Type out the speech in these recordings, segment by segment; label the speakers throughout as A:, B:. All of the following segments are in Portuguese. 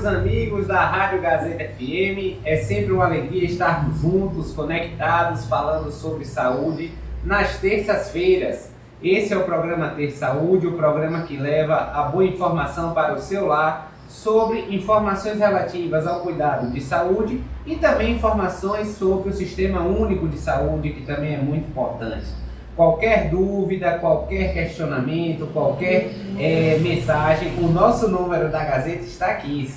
A: amigos da Rádio Gazeta FM. É sempre uma alegria estarmos juntos, conectados, falando sobre saúde nas terças-feiras. Esse é o programa Ter Saúde, o programa que leva a boa informação para o seu lar sobre informações relativas ao cuidado de saúde e também informações sobre o Sistema Único de Saúde, que também é muito importante. Qualquer dúvida, qualquer questionamento, qualquer mensagem, o nosso número da Gazeta está aqui,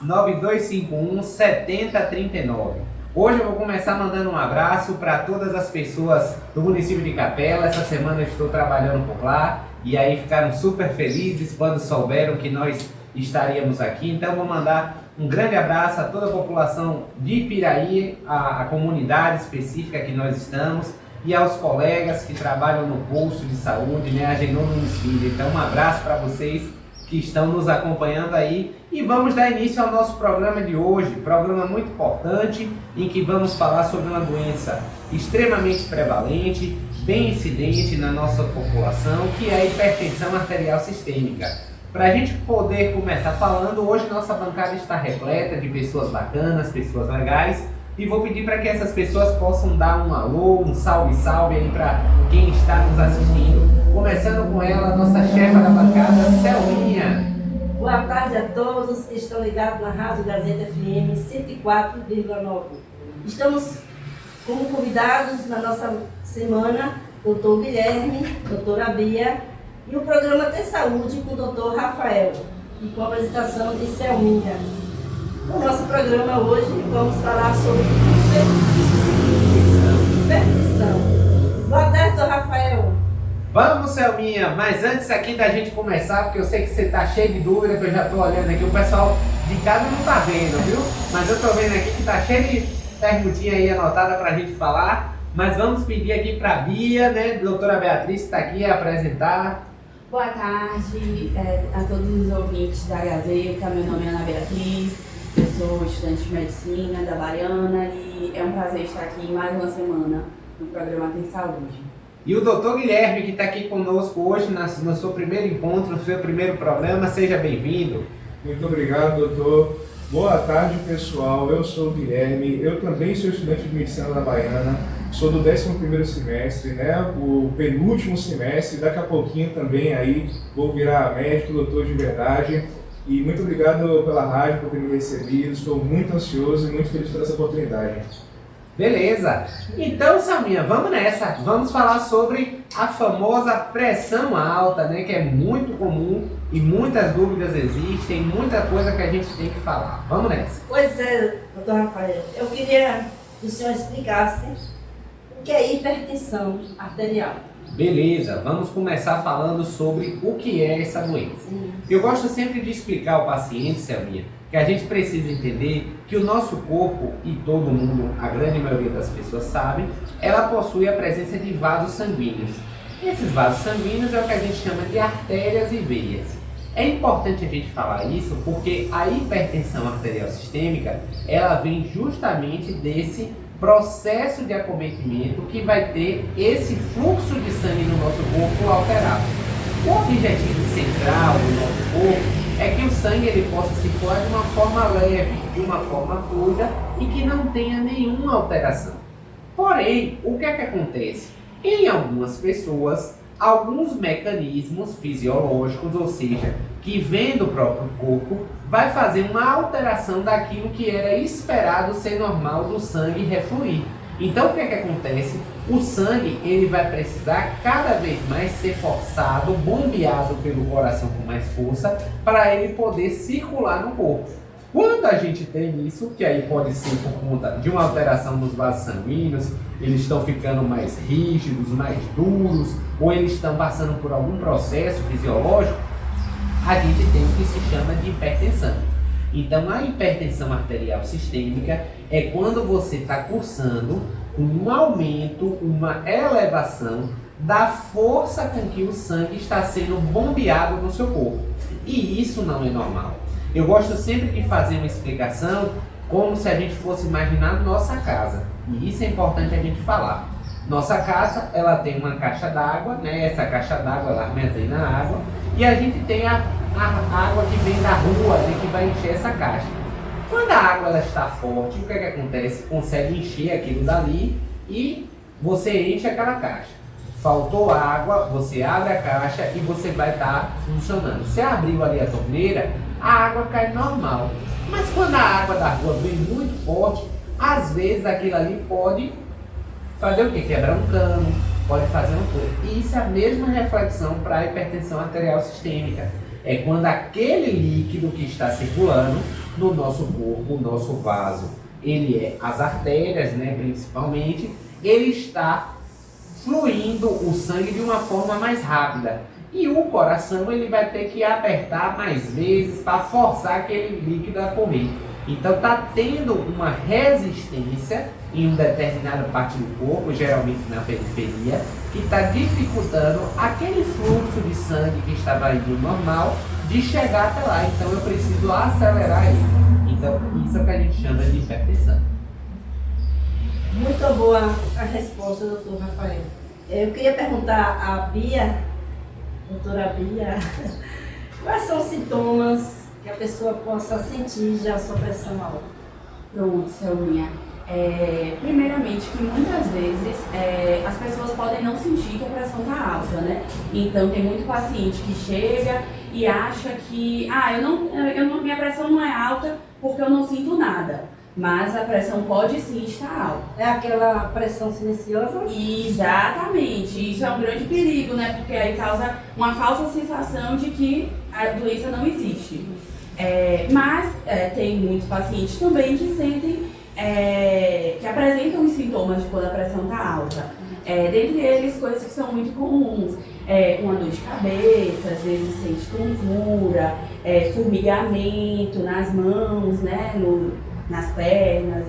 A: 759-9251-7039. Hoje eu vou começar mandando um abraço para todas as pessoas do município de Capela. Essa semana eu estou trabalhando por lá e aí ficaram super felizes quando souberam que nós estaríamos aqui. Então vou mandar um grande abraço a toda a população de Ipiraí, a comunidade específica que nós estamos e aos colegas que trabalham no posto de saúde, né, Agenor Nunes Filho. Então um abraço para vocês que estão nos acompanhando aí e vamos dar início ao nosso programa de hoje, programa muito importante em que vamos falar sobre uma doença extremamente prevalente, bem incidente na nossa população, que é a hipertensão arterial sistêmica. Para a gente poder começar falando, hoje nossa bancada está repleta de pessoas bacanas, pessoas legais, e vou pedir para que essas pessoas possam dar um alô, um salve-salve aí para quem está nos assistindo. Começando com ela, nossa chefa da bancada, Selminha.
B: Boa tarde a todos que estão ligados na Rádio Gazeta FM 104,9. Estamos como convidados na nossa semana, doutor Guilherme, doutora Bia, e o programa Ter Saúde com o Dr. Rafael e com a apresentação de Selminha. No nosso programa hoje vamos falar sobre hipertensão. Boa tarde, Dr. Rafael.
A: Vamos, Selminha, mas antes aqui da gente começar, porque eu sei que você está cheio de dúvida, que eu já estou olhando aqui, o pessoal de casa não está vendo, viu? Mas eu estou vendo aqui que está cheio de perguntinha aí anotada para a gente falar, mas vamos pedir aqui para a Bia, né? Doutora Beatriz está aqui a apresentar.
C: Boa tarde a todos os ouvintes da Gazeta. Meu nome é Ana Beatriz, eu sou estudante de medicina da Baiana e é um prazer estar aqui mais uma semana no programa Ter Saúde.
A: E o doutor Guilherme, que está aqui conosco hoje no seu primeiro encontro, no seu primeiro programa, seja bem-vindo.
D: Muito obrigado, doutor. Boa tarde, pessoal. Eu sou o Guilherme, eu também sou estudante de medicina da Baiana, sou do 11º semestre, né? O penúltimo semestre, daqui a pouquinho também aí vou virar médico, doutor de verdade. E muito obrigado pela rádio por ter me recebido, estou muito ansioso e muito feliz por essa oportunidade.
A: Beleza! Então, Selminha, vamos nessa. Vamos falar sobre a famosa pressão alta, né? Que é muito comum e muitas dúvidas existem, muita coisa que a gente tem que falar. Vamos nessa.
B: Pois é, doutor Rafael, eu queria que o senhor explicasse o que é hipertensão arterial.
A: Beleza, vamos começar falando sobre o que é essa doença. Eu gosto sempre de explicar ao paciente, Selminha, que a gente precisa entender que o nosso corpo, e todo mundo, a grande maioria das pessoas sabe, ela possui a presença de vasos sanguíneos. Esses vasos sanguíneos é o que a gente chama de artérias e veias. É importante a gente falar isso porque a hipertensão arterial sistêmica, ela vem justamente desse processo de acometimento que vai ter esse fluxo de sangue no nosso corpo alterado. O objetivo central do nosso corpo é que o sangue ele possa circular de uma forma leve, de uma forma fluida e que não tenha nenhuma alteração. Porém, o que é que acontece? Em algumas pessoas, alguns mecanismos fisiológicos, ou seja, que vêm do próprio corpo, vai fazer uma alteração daquilo que era esperado ser normal do sangue refluir. Então o que é que acontece? O sangue ele vai precisar cada vez mais ser forçado, bombeado pelo coração com mais força, para ele poder circular no corpo. Quando a gente tem isso, que aí pode ser por conta de uma alteração dos vasos sanguíneos, eles estão ficando mais rígidos, mais duros, ou eles estão passando por algum processo fisiológico, a gente tem o que se chama de hipertensão. Então a hipertensão arterial sistêmica é quando você está cursando um aumento, uma elevação da força com que o sangue está sendo bombeado no seu corpo. E isso não é normal. Eu gosto sempre de fazer uma explicação como se a gente fosse imaginar nossa casa. E isso é importante a gente falar. Nossa casa, ela tem uma caixa d'água, né? Essa caixa d'água ela armazena água. E a gente tem a água que vem da rua, né, que vai encher essa caixa. Quando a água ela está forte, o que é que acontece? Consegue encher aquilo dali e você enche aquela caixa. Faltou água, você abre a caixa e você vai estar funcionando. Se abriu ali a torneira, a água cai normal. Mas quando a água da rua vem muito forte, às vezes aquilo ali pode fazer o quê? Quebrar um cano, pode fazer uma coisa. E isso é a mesma reflexão para a hipertensão arterial sistêmica. É quando aquele líquido que está circulando no nosso corpo, o nosso vaso, ele é as artérias, né, principalmente, ele está fluindo o sangue de uma forma mais rápida. E o coração ele vai ter que apertar mais vezes para forçar aquele líquido a correr. Então está tendo uma resistência em uma determinada parte do corpo, geralmente na periferia, que está dificultando aquele fluxo de sangue que estava indo normal de chegar até lá. Então eu preciso acelerar ele. Então isso é o que a gente chama de hipertensão.
B: Muito boa a resposta, doutor Rafael. Eu queria perguntar à Bia, doutora Bia, quais são os sintomas que a pessoa possa sentir já a sua pressão alta?
C: Pronto, Selminha. Primeiramente, que muitas vezes as pessoas podem não sentir que a pressão está alta, né? Então, tem muito paciente que chega e acha que minha pressão não é alta porque eu não sinto nada. Mas a pressão pode sim estar alta.
B: É aquela pressão silenciosa?
C: Exatamente. Isso é um grande perigo, né? Porque aí causa uma falsa sensação de que a doença não existe. Mas tem muitos pacientes também que sentem, que apresentam os sintomas de quando a pressão está alta. Dentre eles, coisas que são muito comuns. Uma dor de cabeça, às vezes sente tontura, formigamento nas mãos, né? Nas pernas,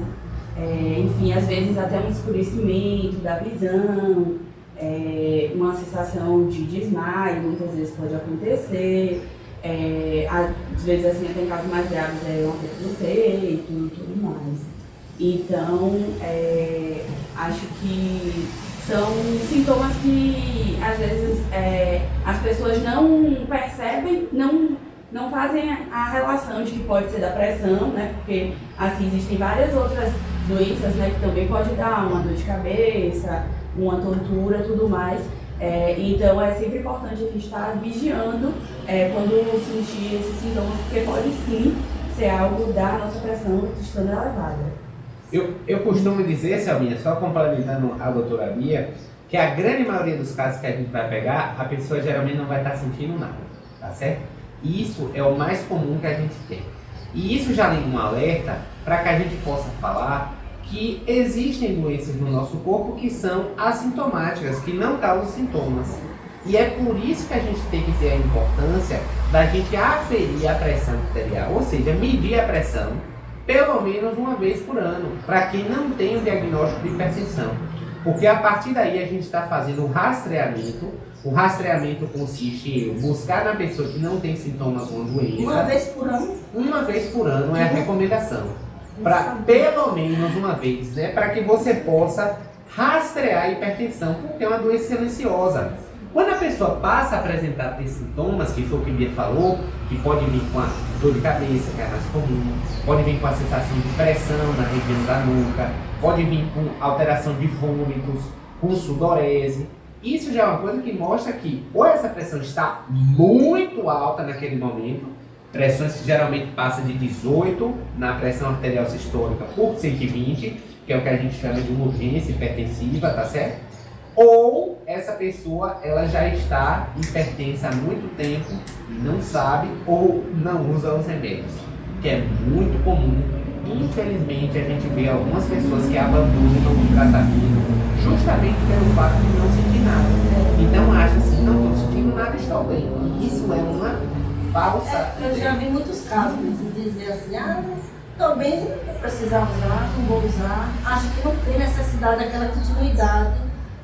C: enfim, às vezes até um escurecimento da visão, uma sensação de desmaio, muitas vezes pode acontecer, às vezes assim, até em casos mais graves, um aperto no peito e tudo mais. Então, acho que são sintomas que às vezes as pessoas não percebem, não fazem a relação de que pode ser da pressão, né? Porque assim existem várias outras doenças, né, que também pode dar uma dor de cabeça, uma tontura, tudo mais. Então é sempre importante a gente estar vigiando quando sentir esses sintomas, porque pode sim ser algo da nossa pressão estando elevada.
A: Eu costumo dizer, Selminha, só complementando a doutora Bia, que a grande maioria dos casos que a gente vai pegar, a pessoa geralmente não vai estar sentindo nada, tá certo? Isso é o mais comum que a gente tem. E isso já liga um alerta para que a gente possa falar que existem doenças no nosso corpo que são assintomáticas, que não causam sintomas. E é por isso que a gente tem que ter a importância da gente aferir a pressão arterial, ou seja, medir a pressão pelo menos uma vez por ano, para quem não tem o diagnóstico de hipertensão. Porque a partir daí a gente está fazendo o rastreamento. O rastreamento consiste em buscar na pessoa que não tem sintomas de uma doença.
B: Uma vez por ano?
A: Uma vez por ano é a recomendação. Para pelo menos uma vez, né? Para que você possa rastrear a hipertensão, porque é uma doença silenciosa. Quando a pessoa passa a apresentar sintomas, que foi o que a Bia falou, que pode vir com a dor de cabeça, que é a mais comum, pode vir com a sensação de pressão na região da nuca, pode vir com alteração de vômitos, com sudorese. Isso já é uma coisa que mostra que ou essa pressão está muito alta naquele momento, pressões que geralmente passam de 18 na pressão arterial sistólica por 120, que é o que a gente chama de uma urgência hipertensiva, tá certo? Ou essa pessoa ela já está hipertensa há muito tempo e não sabe ou não usa os remédios, que é muito comum. Infelizmente a gente vê algumas pessoas que abandonam o tratamento justamente pelo fato de não sentir nada. Então acha assim, não estou sentindo nada, estou bem. E isso é uma falsa.
B: Eu já vi muitos casos de dizer assim, estou bem, não vou precisar usar, não vou usar. Acho que não tem necessidade daquela continuidade,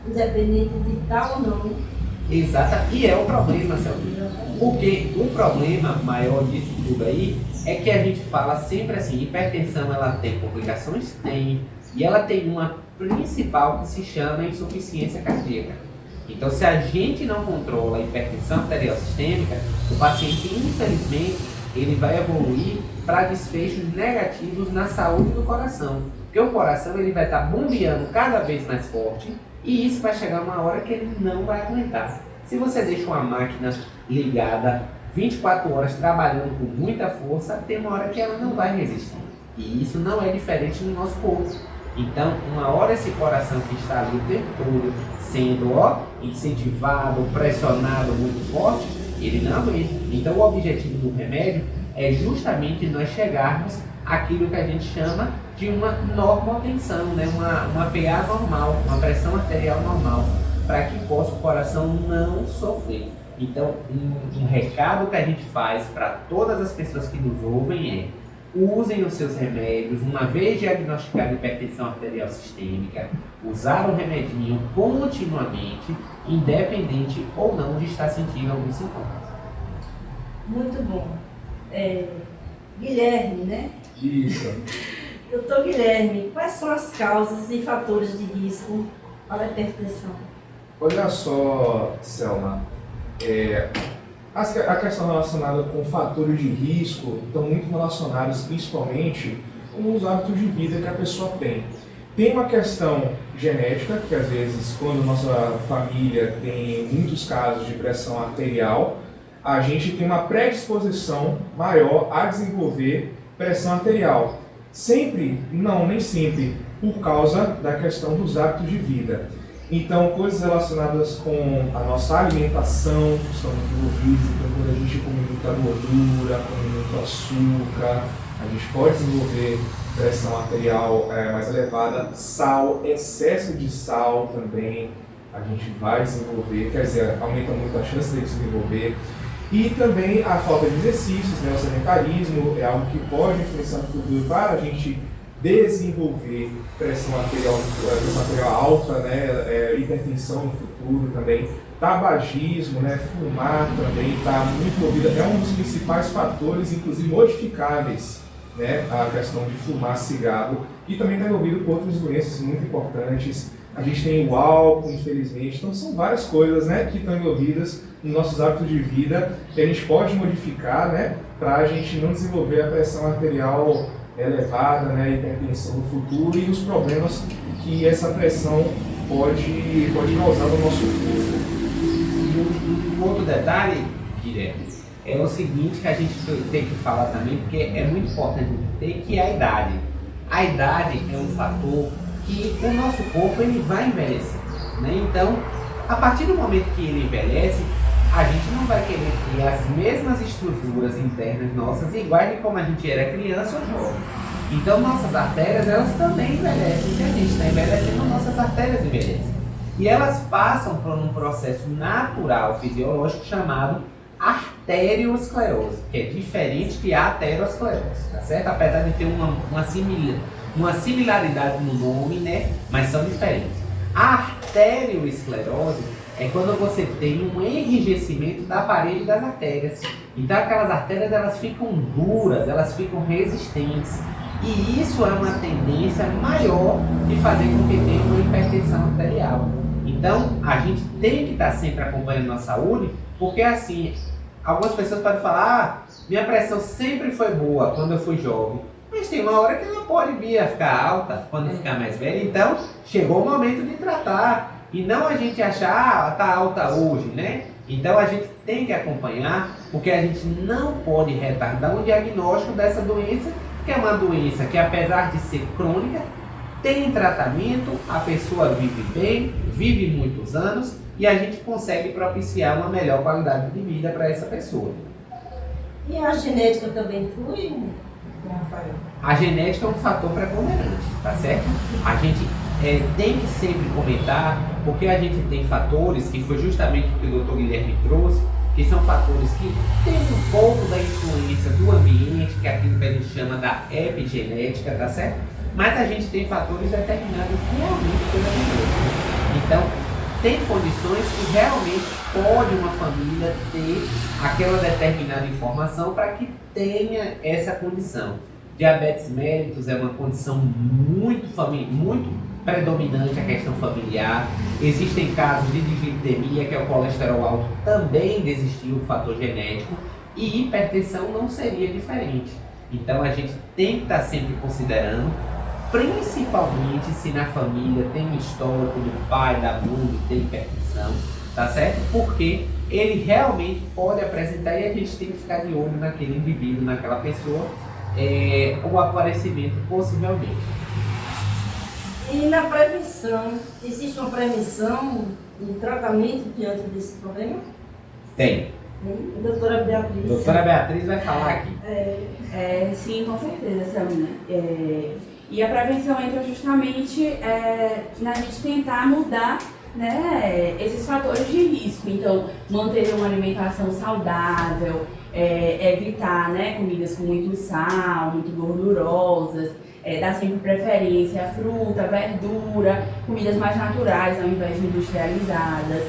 B: independente de tal ou não.
A: Exato, e é o problema, Selminha. Porque o problema maior disso tudo aí é que a gente fala sempre assim, hipertensão ela tem complicações? Tem. E ela tem uma principal que se chama insuficiência cardíaca. Então, se a gente não controla a hipertensão arterial sistêmica, o paciente, infelizmente, ele vai evoluir para desfechos negativos na saúde do coração. Porque o coração ele vai estar bombeando cada vez mais forte e isso vai chegar uma hora que ele não vai aguentar. Se você deixa uma máquina ligada 24 horas trabalhando com muita força, tem uma hora que ela não vai resistir. E isso não é diferente no nosso corpo. Então, uma hora esse coração que está ali o tempo todo sendo incentivado, pressionado muito forte, ele não aguenta. Então, o objetivo do remédio é justamente nós chegarmos àquilo que a gente chama de uma normotensão, né? uma PA normal, uma pressão arterial normal, para que possa o coração não sofrer. Então, um recado que a gente faz para todas as pessoas que nos ouvem é: usem os seus remédios, uma vez diagnosticada hipertensão arterial sistêmica, usar o remedinho continuamente, independente ou não de estar sentindo alguns sintomas.
B: Muito bom. Guilherme, né?
D: Isso.
B: Doutor Guilherme, quais são as causas e fatores de risco para a hipertensão?
D: Olha só, Selma, a questão relacionada com fatores de risco estão muito relacionados principalmente com os hábitos de vida que a pessoa tem. Tem uma questão genética, que às vezes quando nossa família tem muitos casos de pressão arterial, a gente tem uma predisposição maior a desenvolver pressão arterial. Sempre, não, nem sempre, por causa da questão dos hábitos de vida. Então, coisas relacionadas com a nossa alimentação são envolvidas. Então, quando a gente come muita gordura, come muito açúcar, a gente pode desenvolver pressão arterial mais elevada. Sal, excesso de sal também a gente vai desenvolver, quer dizer, aumenta muito a chance de desenvolver. E também a falta de exercícios, né? O sedentarismo é algo que pode influenciar no futuro para a gente desenvolver pressão arterial alta, né? Hipertensão no futuro também. Tabagismo, né? Fumar também está muito envolvido, é um dos principais fatores, inclusive modificáveis, né? A questão de fumar cigarro, e também está envolvido com outras doenças muito importantes. A gente tem o álcool, infelizmente, então são várias coisas, né, que estão envolvidas nos nossos hábitos de vida que a gente pode modificar, né, para a gente não desenvolver a pressão arterial elevada, né, hipertensão no futuro e os problemas que essa pressão pode causar no nosso corpo.
A: E um outro detalhe, Guilherme, é o seguinte que a gente tem que falar também, porque é muito importante ter, que é a idade. A idade é um fator que o nosso corpo ele vai envelhecer, né? Então, a partir do momento que ele envelhece, a gente não vai querer ter as mesmas estruturas internas nossas iguais de como a gente era criança ou jovem. Então, nossas artérias, elas também envelhecem. Se a gente está envelhecendo, nossas artérias envelhecem. E elas passam por um processo natural, fisiológico, chamado arteriosclerose, que é diferente de aterosclerose, tá certo? Apesar de ter uma similaridade no nome, né? Mas são diferentes. A arteriosclerose é quando você tem um enrijecimento da parede das artérias. Então aquelas artérias elas ficam duras, elas ficam resistentes. E isso é uma tendência maior de fazer com que tenha uma hipertensão arterial. Então a gente tem que estar sempre acompanhando nossa saúde, porque assim, algumas pessoas podem falar: minha pressão sempre foi boa quando eu fui jovem. Mas tem uma hora que ela pode vir a ficar alta quando ficar mais velha. Então, chegou o momento de tratar. E não a gente achar, tá alta hoje, né? Então, a gente tem que acompanhar, porque a gente não pode retardar um diagnóstico dessa doença, que é uma doença que, apesar de ser crônica, tem tratamento, a pessoa vive bem, vive muitos anos, e a gente consegue propiciar uma melhor qualidade de vida para essa pessoa.
B: E a genética também influi?
A: A genética é um fator preponderante, tá certo? A gente tem que sempre comentar, porque a gente tem fatores, que foi justamente o que o Dr. Guilherme trouxe, que são fatores que têm um pouco da influência do ambiente, que é aquilo que a gente chama da epigenética, tá certo? Mas a gente tem fatores determinados realmente pela genética. Então, tem condições que realmente pode uma família ter aquela determinada informação para que tenha essa condição. Diabetes mellitus é uma condição muito predominante a questão familiar. Existem casos de dislipidemia, que é o colesterol alto, também existiu o fator genético, e hipertensão não seria diferente. Então a gente tem que estar sempre considerando, principalmente se na família tem um histórico do pai, da mãe de ter hipertensão, tá certo? Porque ele realmente pode apresentar e a gente tem que ficar de olho naquele indivíduo, naquela pessoa, o aparecimento possivelmente.
B: E na prevenção, existe uma prevenção e tratamento diante desse problema?
A: Tem.
B: Doutora Beatriz.
A: Doutora Beatriz vai falar aqui.
C: Sim, com certeza, Selma. E a prevenção entra justamente na gente tentar mudar, né, esses fatores de risco. Então, manter uma alimentação saudável, evitar, né, comidas com muito sal, muito gordurosas, dar sempre preferência à fruta, verdura, comidas mais naturais ao invés de industrializadas,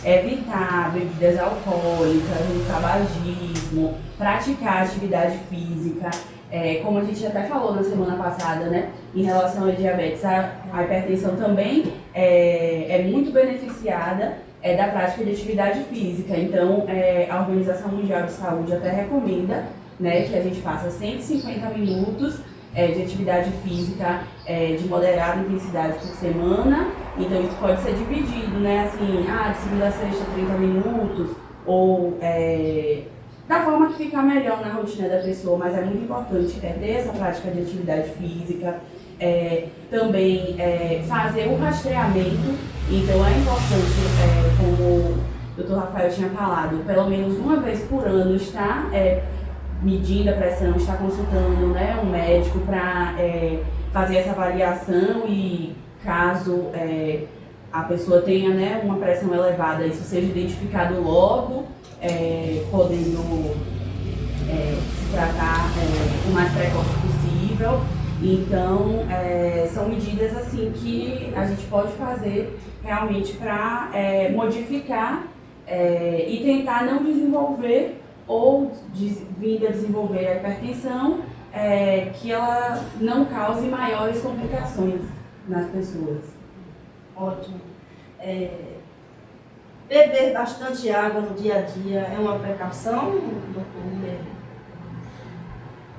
C: evitar bebidas alcoólicas, o tabagismo, praticar atividade física. Como a gente até falou na semana passada, né, em relação à diabetes, a hipertensão também é muito beneficiada da prática de atividade física. Então, a Organização Mundial de Saúde até recomenda, né, que a gente faça 150 minutos de atividade física de moderada intensidade por semana. Então, isso pode ser dividido, né, assim, de segunda a sexta, 30 minutos, ou da forma que ficar melhor na rotina da pessoa, mas é muito importante ter essa prática de atividade física, também fazer o rastreamento. Então é importante, como o Dr. Rafael tinha falado, pelo menos uma vez por ano estar medindo a pressão, estar consultando, né, um médico para fazer essa avaliação, e caso a pessoa tenha, né, uma pressão elevada, isso seja identificado logo, podendo se tratar o mais precoce possível. Então, são medidas assim que a gente pode fazer realmente para modificar e tentar não desenvolver ou vir a desenvolver a hipertensão, que ela não cause maiores complicações nas pessoas.
B: Ótimo. Beber bastante água no dia a dia é uma precaução, doutor?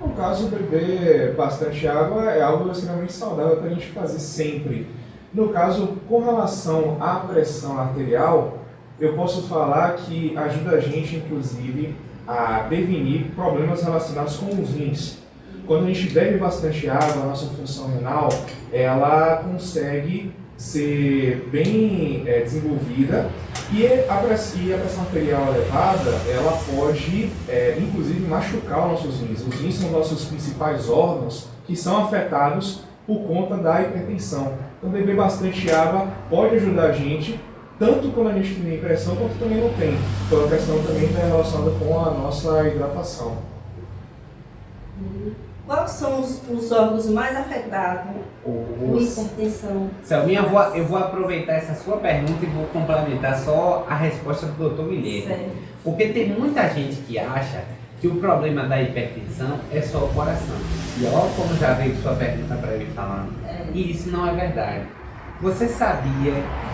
D: No caso, beber bastante água é algo extremamente saudável para a gente fazer sempre. No caso, com relação à pressão arterial, eu posso falar que ajuda a gente, inclusive, a prevenir problemas relacionados com os rins. Quando a gente bebe bastante água, a nossa função renal, ela consegue ser bem desenvolvida, e a pressão arterial elevada, ela pode inclusive machucar os nossos rins. Os rins são nossos principais órgãos que são afetados por conta da hipertensão. Então beber bastante água pode ajudar a gente, tanto quando a gente tem pressão quanto também não tem. Então a questão também está relacionada com a nossa hidratação.
B: Quais são os órgãos mais afetados por hipertensão?
A: Selminha, eu vou aproveitar essa sua pergunta e vou complementar só a resposta do Dr. Guilherme.
B: Certo.
A: Porque tem muita gente que acha que o problema da hipertensão é só o coração. E olha como já veio sua pergunta para ele falando. E isso não é verdade. Você sabia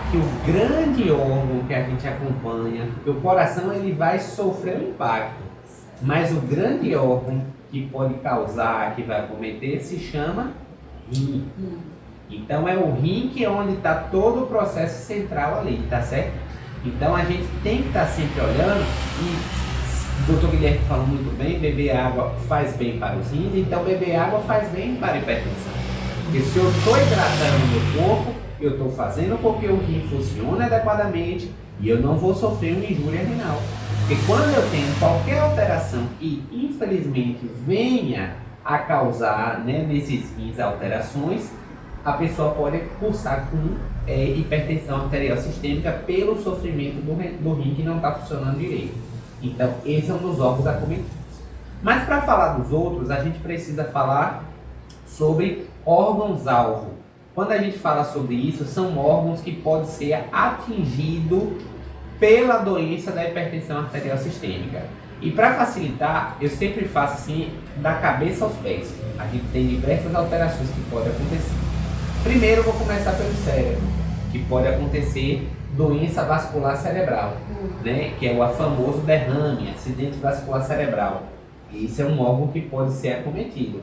A: que o grande órgão que a gente acompanha, o coração, ele vai sofrer um impacto, mas o grande órgão que pode causar, que vai acometer, se chama rim. Então é o rim que é onde está todo o processo central ali, tá certo? Então a gente tem que estar sempre olhando, e o Dr. Guilherme falou muito bem, beber água faz bem para os rins, então beber água faz bem para a hipertensão. Porque se eu estou hidratando o meu corpo, eu estou fazendo com que o rim funcione adequadamente e eu não vou sofrer uma injúria renal. Porque quando eu tenho qualquer alteração que infelizmente venha a causar, né, nesses rins alterações, a pessoa pode cursar com hipertensão arterial sistêmica pelo sofrimento do rim que não está funcionando direito. Então, esse é um dos órgãos acometidos. Mas para falar dos outros, a gente precisa falar sobre órgãos-alvo. Quando a gente fala sobre isso, são órgãos que podem ser atingidos pela doença da hipertensão arterial sistêmica. E para facilitar, eu sempre faço assim, da cabeça aos pés. A gente tem diversas alterações que podem acontecer. Primeiro, eu vou começar pelo cérebro, que pode acontecer doença vascular cerebral, né? Que é o famoso derrame, acidente vascular cerebral. Esse é um órgão que pode ser acometido.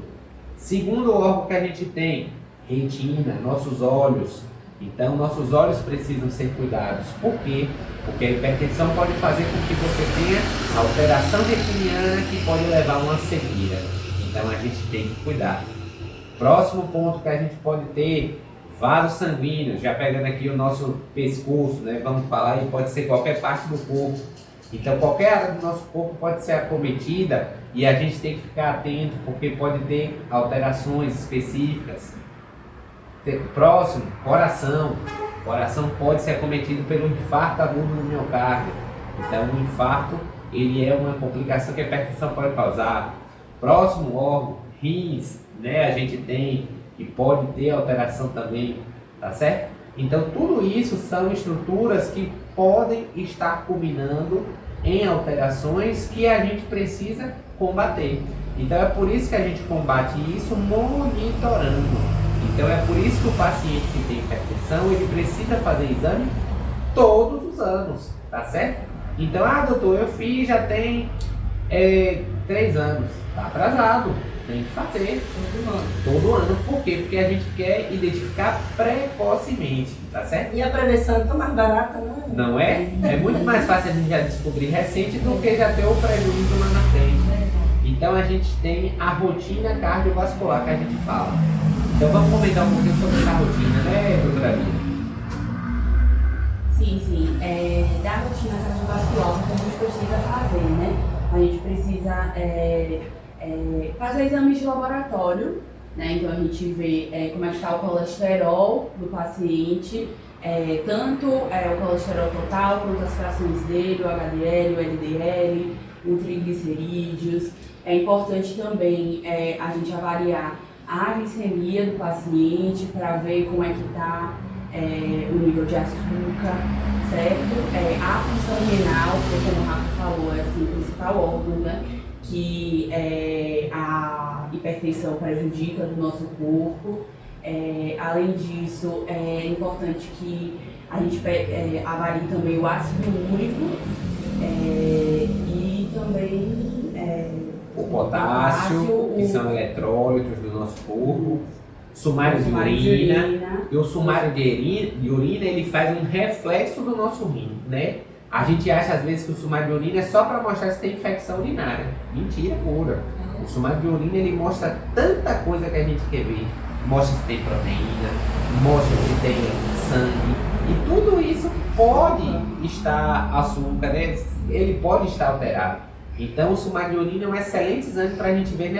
A: Segundo órgão que a gente tem, retina, nossos olhos. Então, nossos olhos precisam ser cuidados. Por quê? Porque a hipertensão pode fazer com que você tenha alteração retiniana que pode levar a uma cegueira. Então, a gente tem que cuidar. Próximo ponto que a gente pode ter, vasos sanguíneos, já pegando aqui o nosso pescoço, né? Vamos falar, e pode ser qualquer parte do corpo. Então, qualquer área do nosso corpo pode ser acometida e a gente tem que ficar atento, porque pode ter alterações específicas. Próximo, coração. O coração pode ser acometido pelo infarto agudo no miocárdio. Então, o infarto, ele é uma complicação que a hipertensão pode causar. Próximo órgão, rins, né? A gente tem que pode ter alteração também, tá certo? Então, tudo isso são estruturas que podem estar culminando em alterações que a gente precisa combater. Então, é por isso que a gente combate isso monitorando. Então é por isso que o paciente que tem hipertensão, ele precisa fazer exame todos os anos, tá certo? Então, doutor, eu fiz, já tem 3 anos, tá atrasado, tem que fazer todo ano. Por quê? Porque a gente quer identificar precocemente, tá certo?
B: E a prevenção é tão mais barata, não é?
A: Não é? É muito mais fácil a gente já descobrir recente do que já ter o prejuízo lá na frente. Então a gente tem a rotina cardiovascular que a gente fala. Então vamos comentar um pouquinho sobre essa rotina, né, doutora Lina?
C: Sim. Da rotina cardiovascular, o que a gente precisa fazer, né? A gente precisa fazer exames de laboratório, né? Então a gente vê como é que está o colesterol do paciente, tanto o colesterol total, quanto as frações dele, o HDL, o LDL, o triglicerídeos. É importante também a gente avaliar a glicemia do paciente para ver como é que está o nível de açúcar, certo? A função renal, porque como o Rafa falou, é assim, o principal órgão, né, que a hipertensão prejudica do nosso corpo. Além disso, é importante que a gente avalie também o ácido úrico e também
A: o potássio, que são eletrólitos do nosso corpo, sumário de urina. E o sumário de urina, ele faz um reflexo do nosso rim, né? A gente acha às vezes que o sumário de urina é só para mostrar se tem infecção urinária. Mentira pura. O sumário de urina, ele mostra tanta coisa que a gente quer ver. Mostra se tem proteína, mostra se tem sangue. E tudo isso pode estar açúcar, né? Ele pode estar alterado. Então, o sumário de urina é um excelente exame para a gente ver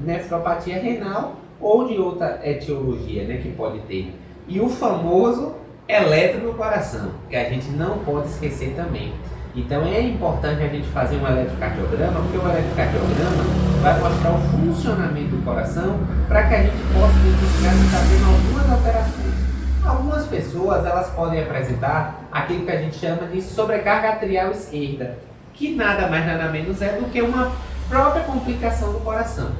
A: nefropatia renal ou de outra etiologia, né, que pode ter. E o famoso eletro no coração, que a gente não pode esquecer também. Então, é importante a gente fazer um eletrocardiograma, porque o eletrocardiograma vai mostrar o funcionamento do coração para que a gente possa identificar se está tendo algumas alterações. Algumas pessoas, elas podem apresentar aquilo que a gente chama de sobrecarga atrial esquerda, que nada mais nada menos é do que uma própria complicação do coração.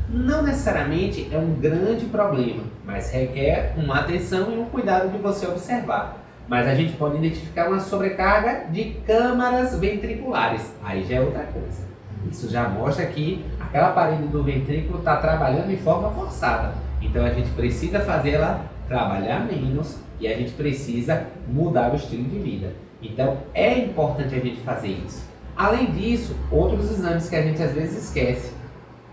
A: Não necessariamente é um grande problema, mas requer uma atenção e um cuidado de você observar. Mas a gente pode identificar uma sobrecarga de câmaras ventriculares, aí já é outra coisa. Isso já mostra que aquela parede do ventrículo está trabalhando de forma forçada. Então a gente precisa fazê-la trabalhar menos e a gente precisa mudar o estilo de vida. Então é importante a gente fazer isso. Além disso, outros exames que a gente às vezes esquece.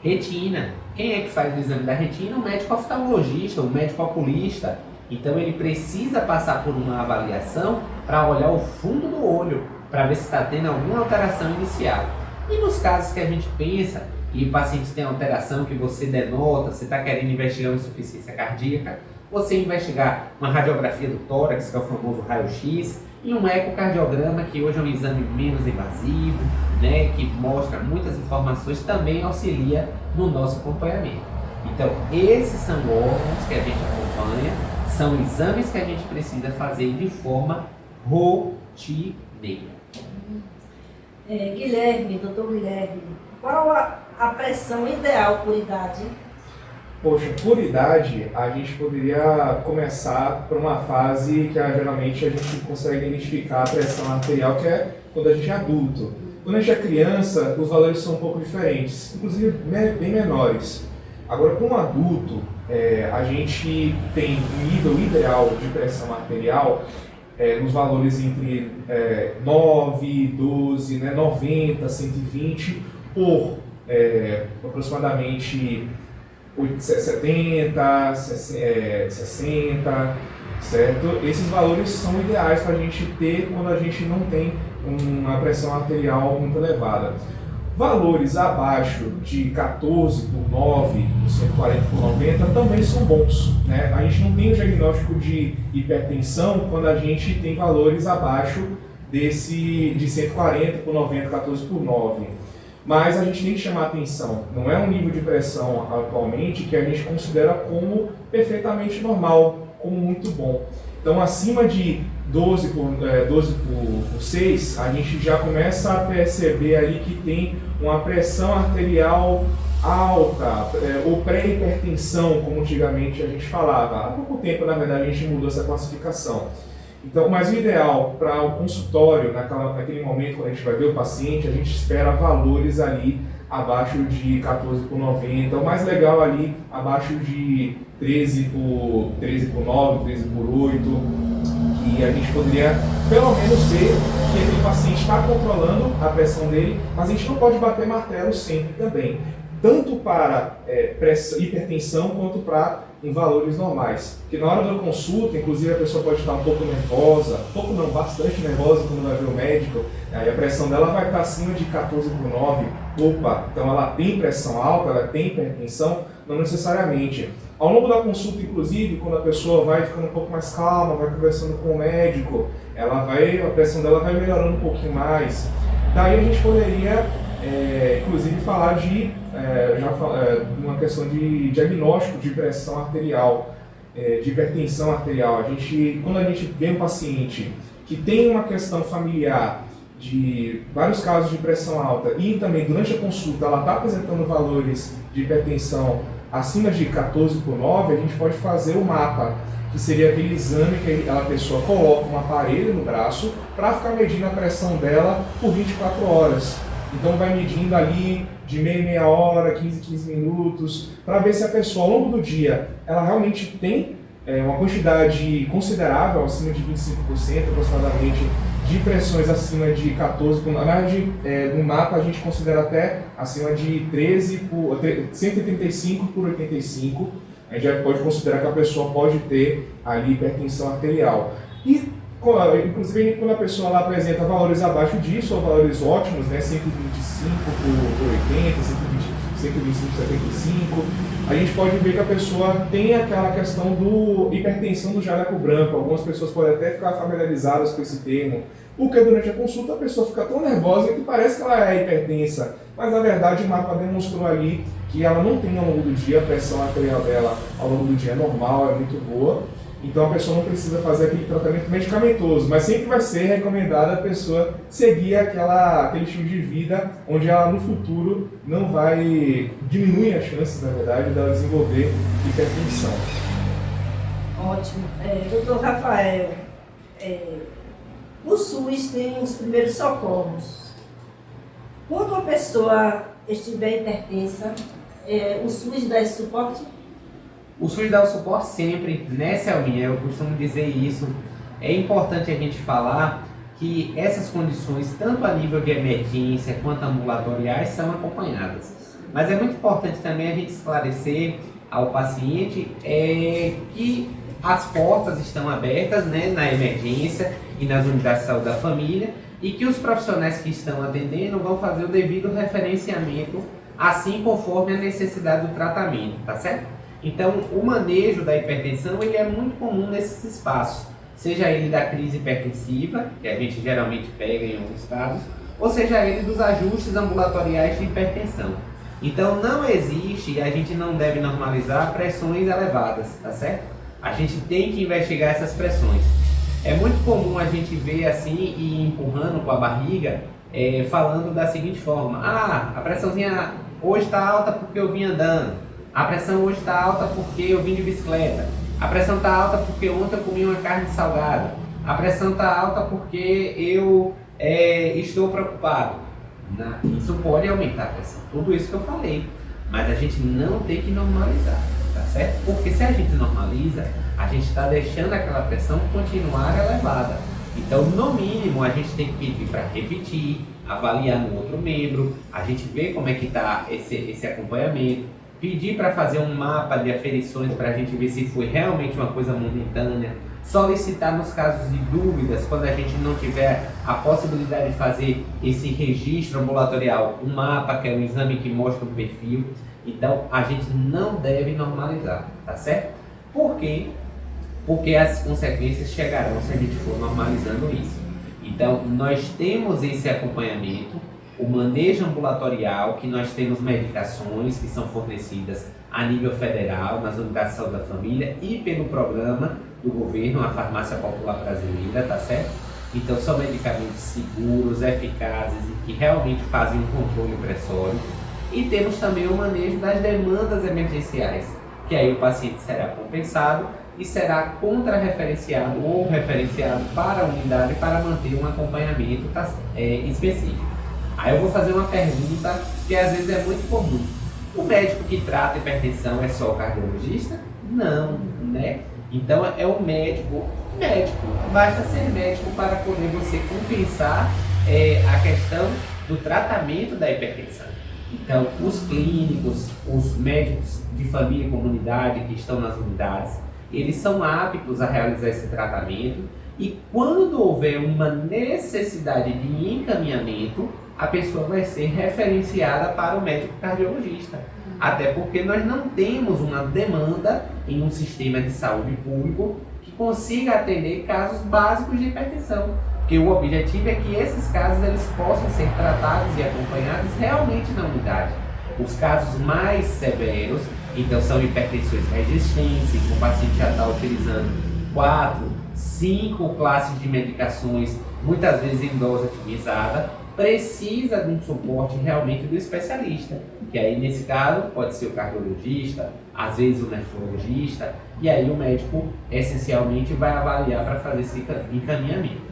A: Retina. Quem é que faz o exame da retina? O médico oftalmologista, o médico oculista. Então ele precisa passar por uma avaliação para olhar o fundo do olho, para ver se está tendo alguma alteração inicial. E nos casos que a gente pensa, e o paciente tem alteração que você denota, você está querendo investigar uma insuficiência cardíaca, você investigar uma radiografia do tórax, que é o famoso raio-x, e um ecocardiograma, que hoje é um exame menos invasivo, né, que mostra muitas informações, também auxilia no nosso acompanhamento. Então, esses são órgãos que a gente acompanha, são exames que a gente precisa fazer de forma rotineira.
B: Guilherme, doutor Guilherme, qual a pressão ideal por idade?
D: Poxa, por idade, a gente poderia começar por uma fase que geralmente a gente consegue identificar a pressão arterial, que é quando a gente é adulto. Quando a gente é criança, os valores são um pouco diferentes, inclusive bem menores. Agora, para um adulto, a gente tem um nível ideal de pressão arterial nos valores entre 9, 12, 90, 120 por aproximadamente 70, 60, certo? Esses valores são ideais para a gente ter quando a gente não tem uma pressão arterial muito elevada. Valores abaixo de 14 por 9, 140 por 90 também são bons, né? A gente não tem o diagnóstico de hipertensão quando a gente tem valores abaixo de 140 por 90, 14 por 9. Mas a gente tem que chamar atenção, não é um nível de pressão atualmente que a gente considera como perfeitamente normal, como muito bom. Então, acima de 12 por 6, a gente já começa a perceber ali que tem uma pressão arterial alta, ou pré-hipertensão, como antigamente a gente falava. Há pouco tempo, na verdade, a gente mudou essa classificação. Então, mas o ideal para o consultório, naquele momento quando a gente vai ver o paciente, a gente espera valores ali abaixo de 14 por 90, o mais legal ali abaixo de 13 por 9, 13 por 8, que a gente poderia pelo menos ver que aquele paciente está controlando a pressão dele, mas a gente não pode bater martelo sempre também, tanto para hipertensão quanto para em valores normais. Porque na hora da consulta, inclusive a pessoa pode estar um pouco nervosa, bastante nervosa quando vai ver o médico, aí a pressão dela vai estar acima de 14 por 9, opa, então ela tem pressão alta, ela tem hipertensão? Não necessariamente. Ao longo da consulta, inclusive, quando a pessoa vai ficando um pouco mais calma, vai conversando com o médico, a pressão dela vai melhorando um pouquinho mais. Daí a gente poderia inclusive falar de uma questão de diagnóstico de pressão arterial, de hipertensão arterial. Quando a gente vê um paciente que tem uma questão familiar de vários casos de pressão alta e também durante a consulta ela está apresentando valores de hipertensão acima de 14 por 9, a gente pode fazer o mapa, que seria aquele exame que a pessoa coloca um aparelho no braço para ficar medindo a pressão dela por 24 horas. Então vai medindo ali de meia hora, 15 minutos, para ver se a pessoa ao longo do dia, ela realmente tem uma quantidade considerável, acima de 25% aproximadamente, de pressões acima de 14, na verdade no mapa a gente considera até acima de 135 por 85, a gente já pode considerar que a pessoa pode ter ali hipertensão arterial. E inclusive quando a pessoa lá apresenta valores abaixo disso, ou valores ótimos, né, 125 por 80, 125 por 75, a gente pode ver que a pessoa tem aquela questão do hipertensão do jaleco branco. Algumas pessoas podem até ficar familiarizadas com esse termo, porque durante a consulta a pessoa fica tão nervosa que parece que ela é hipertensa, mas na verdade o mapa demonstrou ali que ela não tem ao longo do dia, a pressão arterial dela ao longo do dia é normal, é muito boa. Então a pessoa não precisa fazer aquele tratamento medicamentoso, mas sempre vai ser recomendado a pessoa seguir aquele estilo de vida onde ela no futuro não vai diminuir as chances, na verdade, dela desenvolver hipertensão.
B: Ótimo. Doutor Rafael, o SUS tem os primeiros socorros. Quando uma pessoa estiver hipertensa, o SUS dá esse suporte?
A: O SUS dá o suporte sempre, né, Selminha? Eu costumo dizer isso. É importante a gente falar que essas condições, tanto a nível de emergência quanto ambulatoriais, são acompanhadas. Mas é muito importante também a gente esclarecer ao paciente que as portas estão abertas, né, na emergência e nas unidades de saúde da família, e que os profissionais que estão atendendo vão fazer o devido referenciamento, assim conforme a necessidade do tratamento, tá certo? Então, o manejo da hipertensão ele é muito comum nesses espaços, seja ele da crise hipertensiva, que a gente geralmente pega em alguns casos, ou seja ele dos ajustes ambulatoriais de hipertensão. Então, não existe e a gente não deve normalizar pressões elevadas, tá certo? A gente tem que investigar essas pressões. É muito comum a gente ver assim, e empurrando com a barriga, falando da seguinte forma: a pressãozinha hoje está alta porque eu vim andando, a pressão hoje está alta porque eu vim de bicicleta, a pressão está alta porque ontem eu comi uma carne salgada, a pressão está alta porque eu estou preocupado. Isso pode aumentar a pressão, tudo isso que eu falei, mas a gente não tem que normalizar, tá certo? Porque se a gente normaliza, a gente está deixando aquela pressão continuar elevada. Então, no mínimo, a gente tem que pedir para repetir, avaliar no outro membro, a gente ver como é que está esse acompanhamento, pedir para fazer um mapa de aferições para a gente ver se foi realmente uma coisa momentânea, solicitar nos casos de dúvidas, quando a gente não tiver a possibilidade de fazer esse registro ambulatorial, um mapa, que é um exame que mostra o perfil. Então, a gente não deve normalizar, tá certo? Por quê? Porque as consequências chegarão se a gente for normalizando isso. Então, nós temos esse acompanhamento, o manejo ambulatorial, que nós temos medicações que são fornecidas a nível federal, nas unidades de saúde da família e pelo programa do governo, a Farmácia Popular Brasileira, tá certo? Então, são medicamentos seguros, eficazes e que realmente fazem um controle pressório. E temos também o manejo das demandas emergenciais, que aí o paciente será compensado e será contra-referenciado ou referenciado para a unidade para manter um acompanhamento específico. Aí eu vou fazer uma pergunta que às vezes é muito comum. O médico que trata hipertensão é só o cardiologista? Não, né? Então é o médico, basta ser médico para poder você compensar a questão do tratamento da hipertensão. Então, os clínicos, os médicos de família e comunidade que estão nas unidades, eles são aptos a realizar esse tratamento e quando houver uma necessidade de encaminhamento, a pessoa vai ser referenciada para o médico cardiologista. Até porque nós não temos uma demanda em um sistema de saúde público que consiga atender casos básicos de hipertensão. Porque o objetivo é que esses casos eles possam ser tratados e acompanhados realmente na unidade. Os casos mais severos, então, são hipertensões resistentes, que o paciente já está utilizando 4, 5 classes de medicações, muitas vezes em dose otimizada, precisa de um suporte realmente do especialista, que aí nesse caso pode ser o cardiologista, às vezes o nefrologista, e aí o médico essencialmente vai avaliar para fazer esse encaminhamento.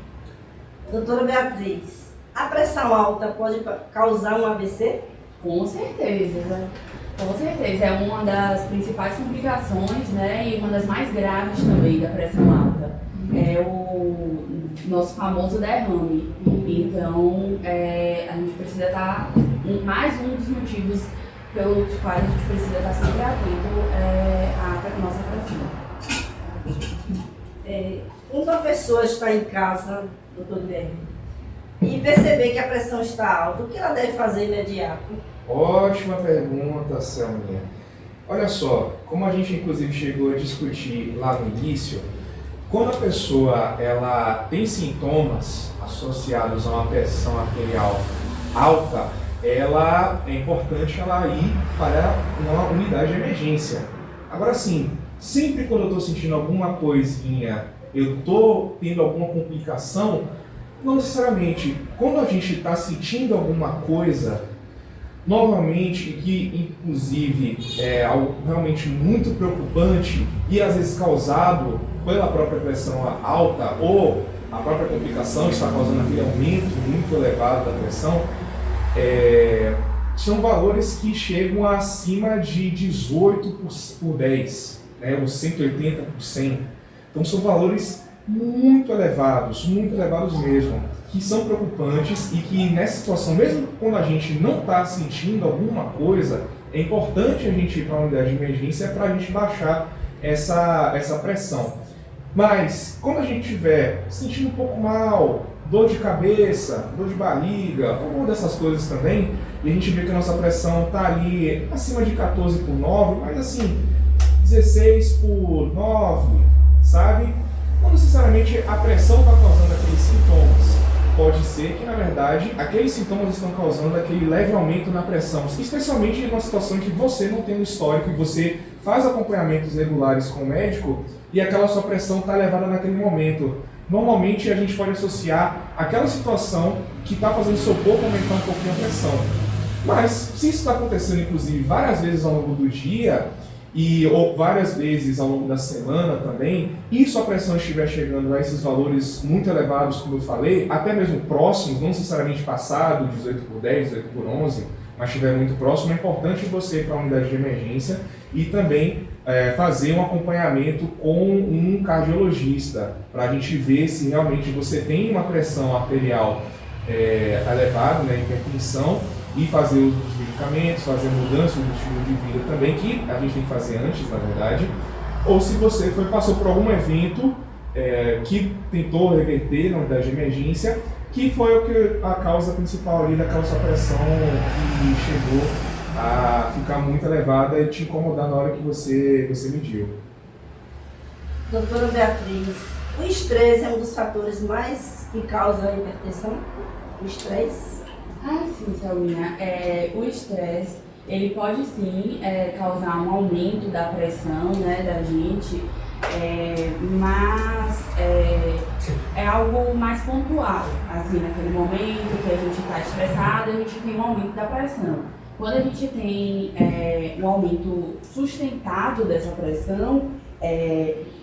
B: Doutora Beatriz, a pressão alta pode causar um AVC?
C: Com certeza. Com certeza, é uma das principais complicações, né, e uma das mais graves também da pressão alta. É o nosso famoso derrame. Então, a gente precisa estar, mais um dos motivos pelos quais a gente precisa estar sempre atento à nossa pressão.
B: Uma pessoa está em casa, doutor Guilherme, e perceber que a pressão está alta, o que ela deve fazer imediato?
D: Ótima pergunta, Selminha. Olha só, como a gente inclusive chegou a discutir lá no início, quando a pessoa ela tem sintomas associados a uma pressão arterial alta, é importante ela ir para uma unidade de emergência. Agora sim, sempre quando eu estou sentindo alguma coisinha, eu estou tendo alguma complicação, não necessariamente. Quando a gente está sentindo alguma coisa, novamente, que inclusive é algo realmente muito preocupante e às vezes causado pela própria pressão alta ou a própria complicação está causando aquele aumento muito elevado da pressão, são valores que chegam acima de 18 por 10, né, os 180 por 100. Então são valores muito elevados mesmo, que são preocupantes e que nessa situação, mesmo quando a gente não está sentindo alguma coisa, é importante a gente ir para uma unidade de emergência para a gente baixar essa pressão. Mas quando a gente estiver sentindo um pouco mal, dor de cabeça, dor de barriga, alguma dessas coisas também, e a gente vê que a nossa pressão está ali acima de 14 por 9, mas assim, 16 por 9, sabe? Não necessariamente a pressão está causando aqueles sintomas. Pode ser que, na verdade, aqueles sintomas estão causando aquele leve aumento na pressão, especialmente em uma situação em que você não tem um histórico e você faz acompanhamentos regulares com o médico e aquela sua pressão está elevada naquele momento. normalmente a gente pode associar aquela situação que está fazendo o seu corpo aumentar um pouquinho a pressão. Mas se isso está acontecendo, inclusive, várias vezes ao longo do dia, ou várias vezes ao longo da semana também, e sua pressão estiver chegando a esses valores muito elevados, como eu falei, até mesmo próximos, não necessariamente passado, 18/10, 18/11, mas estiver muito próximo, é importante você ir para a unidade de emergência e também fazer um acompanhamento com um cardiologista, para a gente ver se realmente você tem uma pressão arterial elevada, né, hipertensão, e fazer uso dos medicamentos, fazer mudança do estilo de vida também, que a gente tem que fazer antes, na verdade, ou se você passou por algum evento que tentou reverter na unidade de emergência, que foi a causa principal ali daquela sua pressão que chegou a ficar muito elevada e te incomodar na hora que você mediu.
B: Doutora Beatriz, o estresse é um dos fatores mais que causa a hipertensão? O estresse?
C: Ah, sim, Selminha. O estresse, ele pode sim causar um aumento da pressão, né, da gente, mas é algo mais pontual. Assim, naquele momento que a gente está estressado, a gente tem um aumento da pressão. Quando a gente tem um aumento sustentado dessa pressão,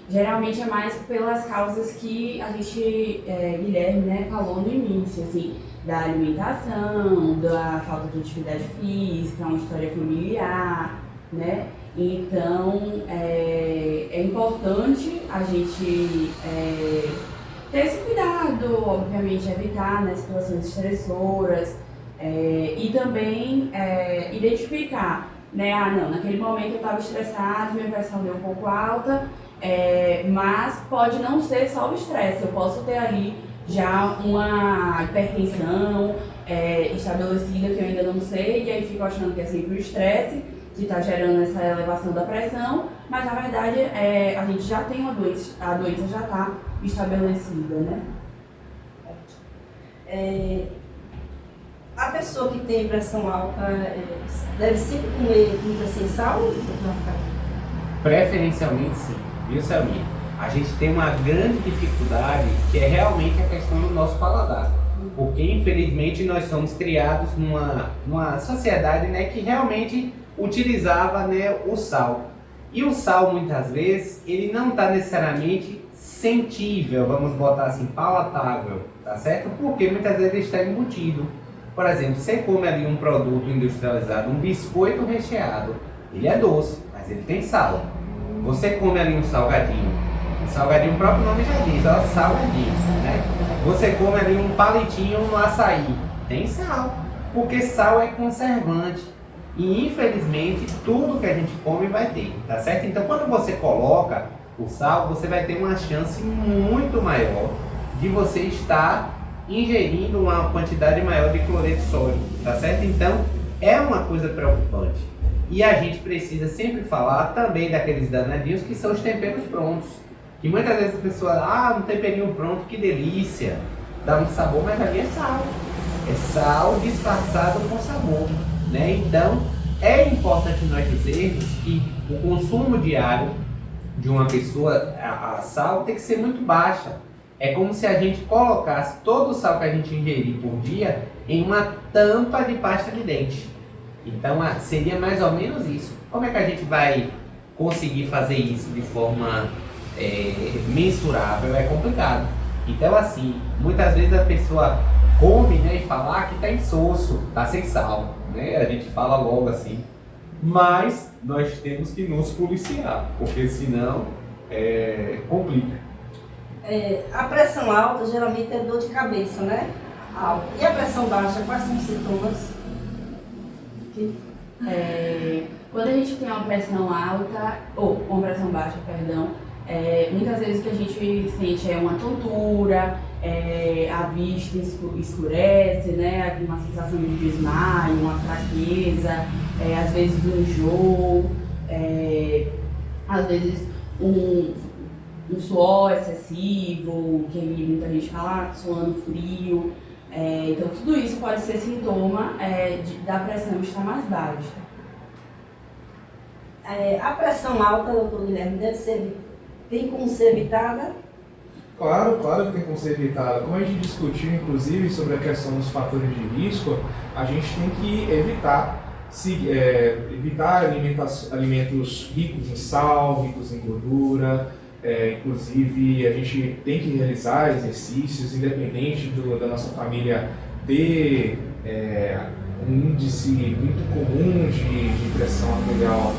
C: geralmente é mais pelas causas que a gente, Guilherme, né, falou no início, assim, da alimentação, da falta de atividade física, uma história familiar, né? Então, é importante a gente ter esse cuidado, obviamente, evitar, né, situações estressoras, e também identificar, né, não, naquele momento eu estava estressado, minha pressão deu um pouco alta, mas pode não ser só o estresse, eu posso ter ali já uma hipertensão estabelecida que eu ainda não sei, e aí fico achando que é sempre o estresse que está gerando essa elevação da pressão, mas na verdade a gente já tem uma doença, a doença já está estabelecida, né?
B: A pessoa que tem pressão alta deve sempre comer comida sem sal?
A: Preferencialmente sim, viu, Selminha? A gente tem uma grande dificuldade que é realmente a questão do nosso paladar. Porque infelizmente nós somos criados numa sociedade, né, que realmente utilizava, né, o sal. E o sal muitas vezes ele não está necessariamente sentível, vamos botar assim, palatável, tá certo? Porque muitas vezes ele está embutido. Por exemplo, você come ali um produto industrializado, um biscoito recheado, ele é doce, mas ele tem sal. Você come ali um salgadinho, o próprio nome já diz, ó, salgadinho, né? Você come ali um palitinho no açaí, tem sal, porque sal é conservante. E infelizmente tudo que a gente come vai ter, tá certo? Então quando você coloca o sal, você vai ter uma chance muito maior de você estar ingerindo uma quantidade maior de cloreto sódico, tá certo? Então é uma coisa preocupante. E a gente precisa sempre falar também daqueles danadinhos que são os temperos prontos. Que muitas vezes a pessoa, um temperinho pronto, que delícia, dá um sabor, mas ali é sal. É sal disfarçado com sabor, né? Então, é importante nós dizermos que o consumo diário de uma pessoa, a sal, tem que ser muito baixa. É como se a gente colocasse todo o sal que a gente ingerir por dia em uma tampa de pasta de dente. Então, seria mais ou menos isso. Como é que a gente vai conseguir fazer isso de forma mensurável? É complicado. Então, assim, muitas vezes a pessoa come, né, e fala que está insosso, está sem sal, né? A gente fala logo assim. Mas nós temos que nos policiar, porque senão complica.
B: A pressão alta geralmente é dor de cabeça, né? Alta. E a pressão baixa, quais são os sintomas?
C: Quando a gente tem uma pressão alta, ou uma pressão baixa, perdão, muitas vezes o que a gente sente é uma tontura, a vista escurece, né? Uma sensação de desmaio, uma fraqueza, às vezes um enjoo, às vezes um suor excessivo, que muita gente fala, suando frio. Então tudo isso pode ser sintoma da pressão estar mais baixa.
B: A pressão alta, doutor Guilherme, tem como ser evitada?
D: Claro, claro que tem como ser evitado. Como a gente discutiu, inclusive, sobre a questão dos fatores de risco, a gente tem que evitar alimentos ricos em sal, ricos em gordura. Inclusive, a gente tem que realizar exercícios, independente da nossa família ter um índice muito comum de pressão arterial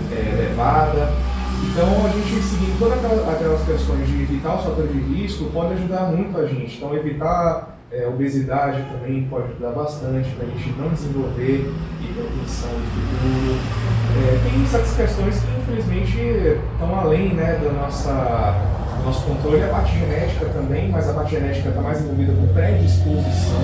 D: elevada. Então, a gente seguindo todas aquelas questões de evitar os fatores de risco pode ajudar muito a gente. Então, evitar obesidade também pode ajudar bastante para a gente não desenvolver hipertensão no futuro. Tem certas questões que, infelizmente, estão além, né, do nosso controle. A parte genética também, mas a parte genética está mais envolvida com predisposição.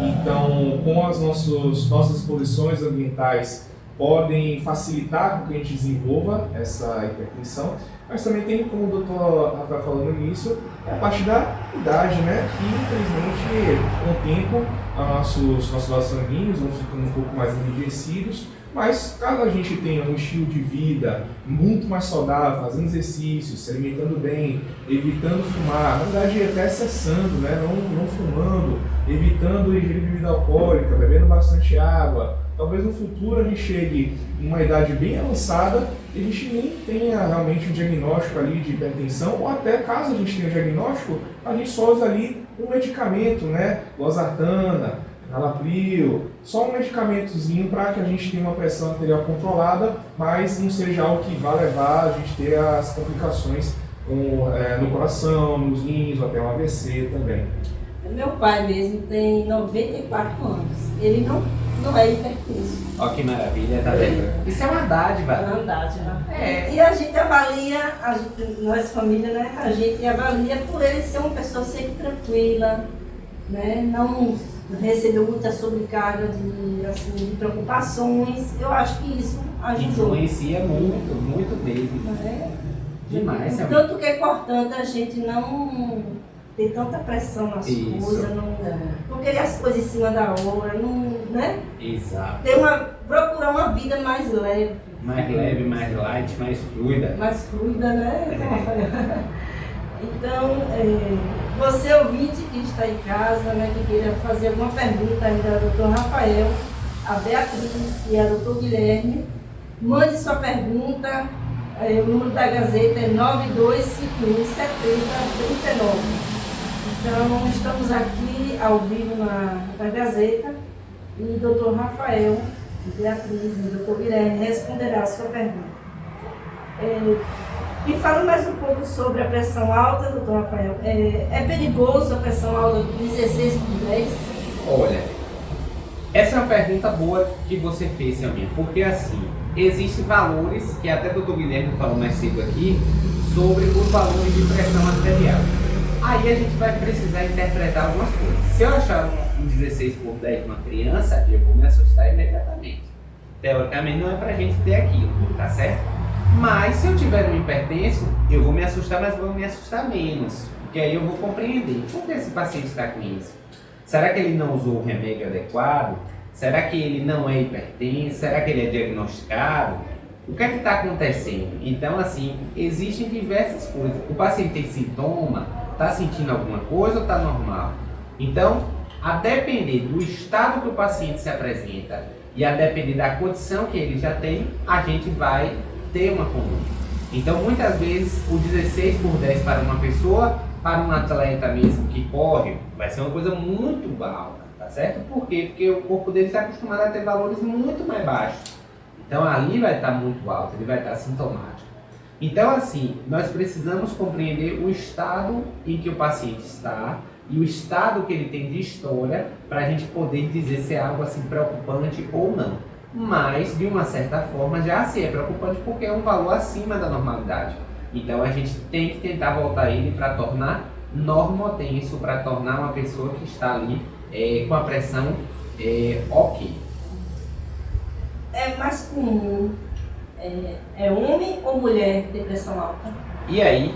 D: Então, com as nossas exposições ambientais, podem facilitar com que a gente desenvolva essa hipertensão, mas também tem, como o doutor Rafael falou no início, a parte da idade, né? Que infelizmente com o tempo nossos vasos sanguíneos vão ficando um pouco mais enrijecidos, mas caso a gente tenha um estilo de vida muito mais saudável, fazendo exercícios, se alimentando bem, evitando fumar, na verdade até cessando, né? Não fumando, evitando ingerir bebida alcoólica, bebendo bastante água, talvez no futuro a gente chegue em uma idade bem avançada e a gente nem tenha realmente um diagnóstico ali de hipertensão, ou até caso a gente tenha um diagnóstico, a gente só usa ali um medicamento, né? Losartana, Nalapril, só um medicamentozinho para que a gente tenha uma pressão arterial controlada, mas não seja algo que vá levar a gente ter as complicações no coração, nos rins, ou até um AVC também.
B: Meu pai mesmo tem 94 anos, ele não é hipertenso.
A: Ó que maravilha, tá vendo? Isso é uma dádiva.
B: É uma dádiva. E a gente avalia, nós família, né? A gente avalia por ele ser uma pessoa sempre tranquila, né? Não recebeu muita sobrecarga de preocupações. Eu acho que isso ajudou.
A: Influencia muito, muito mesmo. Demais.
B: Tanto que é importante a gente não ter tanta pressão nas coisas, não querer as coisas em cima da hora, né?
A: Exato.
B: Procurar uma vida mais leve.
A: Mais leve, mais light, mais fluida.
B: Mais fluida, né? Então, você ouvinte que está em casa, né, que queira fazer alguma pergunta ainda ao doutor Rafael, a Beatriz e a doutor Guilherme, mande sua pergunta. O número da Gazeta é 9251 7039. Então, estamos aqui ao vivo na Gazeta e o doutor Rafael, Beatriz e o doutor Guilherme responderá a sua pergunta. Me fala mais um pouco sobre a pressão alta, doutor Rafael. É perigoso a pressão alta de 16/10?
A: Olha, essa é uma pergunta boa que você fez, Selminha, porque assim, existem valores, que até o doutor Guilherme falou mais cedo aqui, sobre os valores de pressão arterial. Aí a gente vai precisar interpretar algumas coisas. Se eu achar um 16/10 numa criança, eu vou me assustar imediatamente. Teoricamente não é pra gente ter aquilo, tá certo? Mas se eu tiver um hipertenso, eu vou me assustar, mas vou me assustar menos. Porque aí eu vou compreender por que esse paciente está com isso. Será que ele não usou o remédio adequado? Será que ele não é hipertenso? Será que ele é diagnosticado? O que é que está acontecendo? Então, assim, existem diversas coisas. O paciente tem sintoma, está sentindo alguma coisa ou está normal? Então, a depender do estado que o paciente se apresenta e a depender da condição que ele já tem, a gente vai ter uma conduta. Então, muitas vezes, o 16/10 para uma pessoa, para um atleta mesmo que corre, vai ser uma coisa muito alta, tá certo? Por quê? Porque o corpo dele está acostumado a ter valores muito mais baixos. Então, ali vai estar muito alto, ele vai estar sintomático. Então, assim, nós precisamos compreender o estado em que o paciente está e o estado que ele tem de história para a gente poder dizer se é algo assim preocupante ou não. Mas, de uma certa forma, já se é preocupante porque é um valor acima da normalidade. Então, a gente tem que tentar voltar ele para tornar normotenso, para tornar uma pessoa que está ali com a pressão ok.
B: É mais comum, é homem ou mulher ter pressão alta?
A: E aí,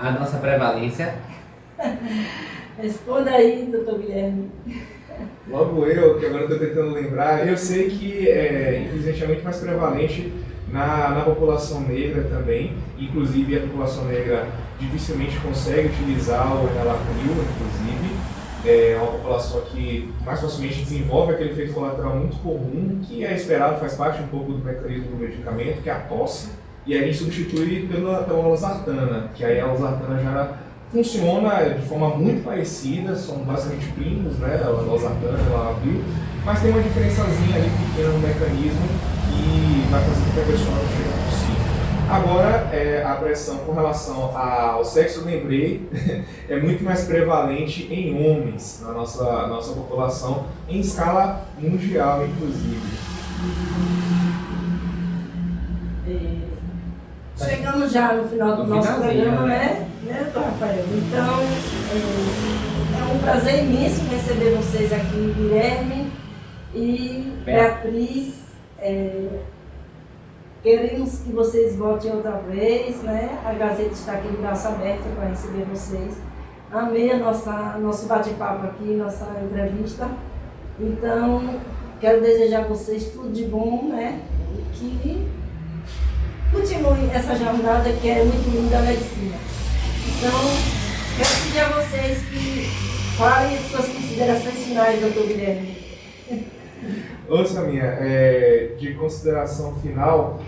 A: a nossa prevalência?
B: Responda aí, doutor Guilherme.
D: Logo eu, que agora estou tentando lembrar, eu sei que infelizmente é muito mais prevalente na população negra também, inclusive a população negra dificilmente consegue utilizar o enalapril, inclusive. É uma população que mais facilmente desenvolve aquele efeito colateral muito comum, que é esperado, faz parte um pouco do mecanismo do medicamento, que é a tosse, e aí a gente substitui pela losartana, que aí a losartana já funciona de forma muito parecida, são basicamente primos, né, a losartana e o enalapril, mas tem uma diferençazinha ali pequena no mecanismo que vai fazer com que a pessoa não chegue possível. Agora, a pressão com relação ao sexo, eu lembrei, é muito mais prevalente em homens na nossa população, em escala mundial, inclusive.
B: Chegamos já no final do nosso programa, né, doutor Rafael? Então, é um prazer imenso receber vocês aqui, Guilherme e Beatriz. Queremos que vocês voltem outra vez, né? A Gazeta está aqui de braço aberto para receber vocês. Amei nosso bate-papo aqui, nossa entrevista. Então, quero desejar a vocês tudo de bom, né? E que continuem essa jornada que é muito linda da medicina. Então, quero pedir a vocês que falem suas considerações finais, doutor Guilherme.
D: Ouça minha, de consideração final,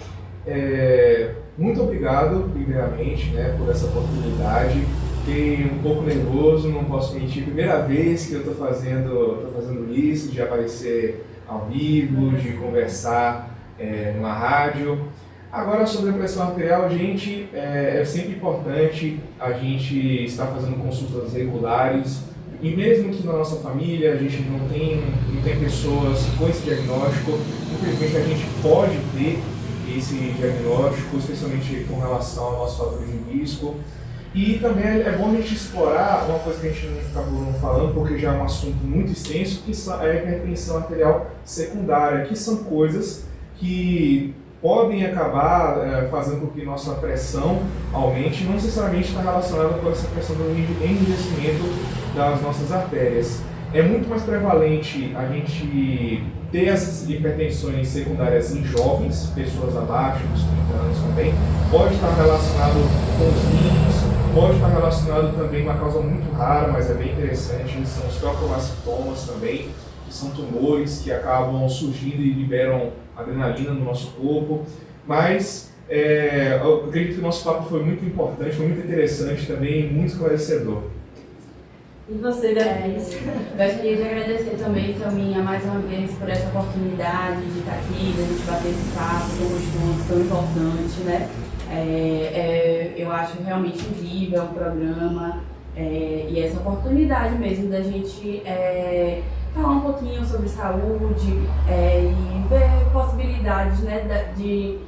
D: muito obrigado, primeiramente, né, por essa oportunidade. Fiquei um pouco nervoso, não posso mentir, primeira vez que eu estou fazendo isso, de aparecer ao vivo, de conversar numa rádio. Agora, sobre a pressão arterial, gente, é sempre importante a gente estar fazendo consultas regulares. E mesmo que na nossa família a gente não tem pessoas com esse diagnóstico, infelizmente a gente pode ter esse diagnóstico, especialmente com relação ao nosso fator de risco. E também é bom a gente explorar uma coisa que a gente não acabou não falando, porque já é um assunto muito extenso, que é a hipertensão arterial secundária, que são coisas que podem acabar fazendo com que nossa pressão aumente, não necessariamente está relacionada com essa questão do enrijecimento das nossas artérias. É muito mais prevalente a gente ter essas hipertensões secundárias em jovens, pessoas abaixo dos 30 anos também. Pode estar relacionado com os rins, pode estar relacionado também, uma causa muito rara, mas é bem interessante, são os feocromacitomas também, que são tumores que acabam surgindo e liberam adrenalina no nosso corpo. Mas eu acredito que o nosso papo foi muito importante, foi muito interessante também, muito esclarecedor.
B: E você, Beatriz?
C: Gostaria de agradecer também, Selminha, mais uma vez por essa oportunidade de estar aqui, de a gente bater esse papo tão gostoso, tão importante, né? Eu acho realmente incrível o programa e essa oportunidade mesmo da gente falar um pouquinho sobre saúde e ver possibilidades, né, de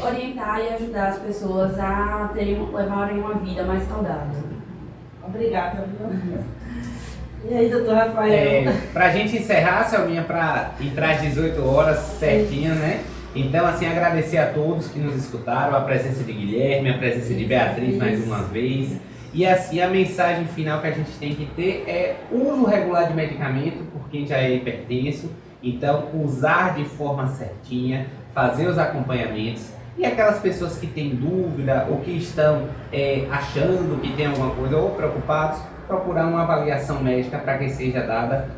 C: orientar e ajudar as pessoas a levarem uma vida mais saudável.
B: Obrigada. E aí, doutor Rafael?
A: Para a gente encerrar, Selminha, para entrar às 18 horas certinho, né? Então, assim, agradecer a todos que nos escutaram, a presença de Guilherme, a presença de Beatriz mais uma vez. E assim, a mensagem final que a gente tem que ter é uso regular de medicamento por quem já é hipertenso. Então, usar de forma certinha, fazer os acompanhamentos. E aquelas pessoas que têm dúvida ou que estão achando que tem alguma coisa ou preocupados, procurar uma avaliação médica para que seja dada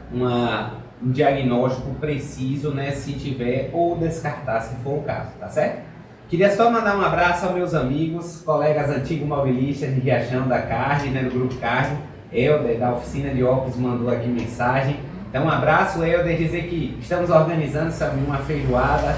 A: um diagnóstico preciso, né, se tiver, ou descartar se for o caso, tá certo? Queria só mandar um abraço aos meus amigos, colegas antigos mobilistas de Riachão da Card, né, do Grupo Card. Helder, da oficina de óculos, mandou aqui mensagem. Então, um abraço, Helder, dizer que estamos organizando uma feijoada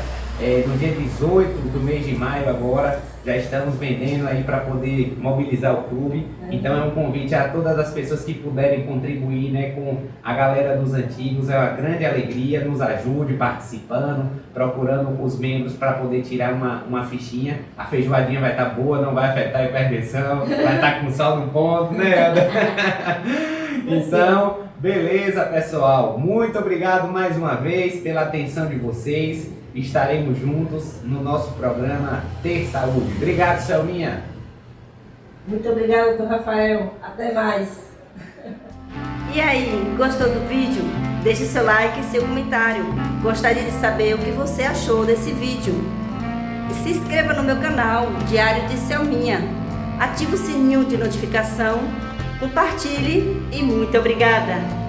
A: no dia 18 do mês de maio agora, já estamos vendendo aí para poder mobilizar o clube. Então é um convite a todas as pessoas que puderem contribuir, né, com a galera dos antigos, é uma grande alegria, nos ajude participando, procurando os membros para poder tirar uma fichinha. A feijoadinha vai estar boa, não vai afetar a hipertensão, vai estar com sal no ponto, né? Então, beleza, pessoal, muito obrigado mais uma vez pela atenção de vocês. Estaremos juntos no nosso programa Ter Saúde. Obrigado, Selminha.
B: Muito obrigada, doutor Rafael. Até mais. E aí, gostou do vídeo? Deixe seu like e seu comentário. Gostaria de saber o que você achou desse vídeo. E se inscreva no meu canal, Diário de Selminha. ative o sininho de notificação, compartilhe e muito obrigada!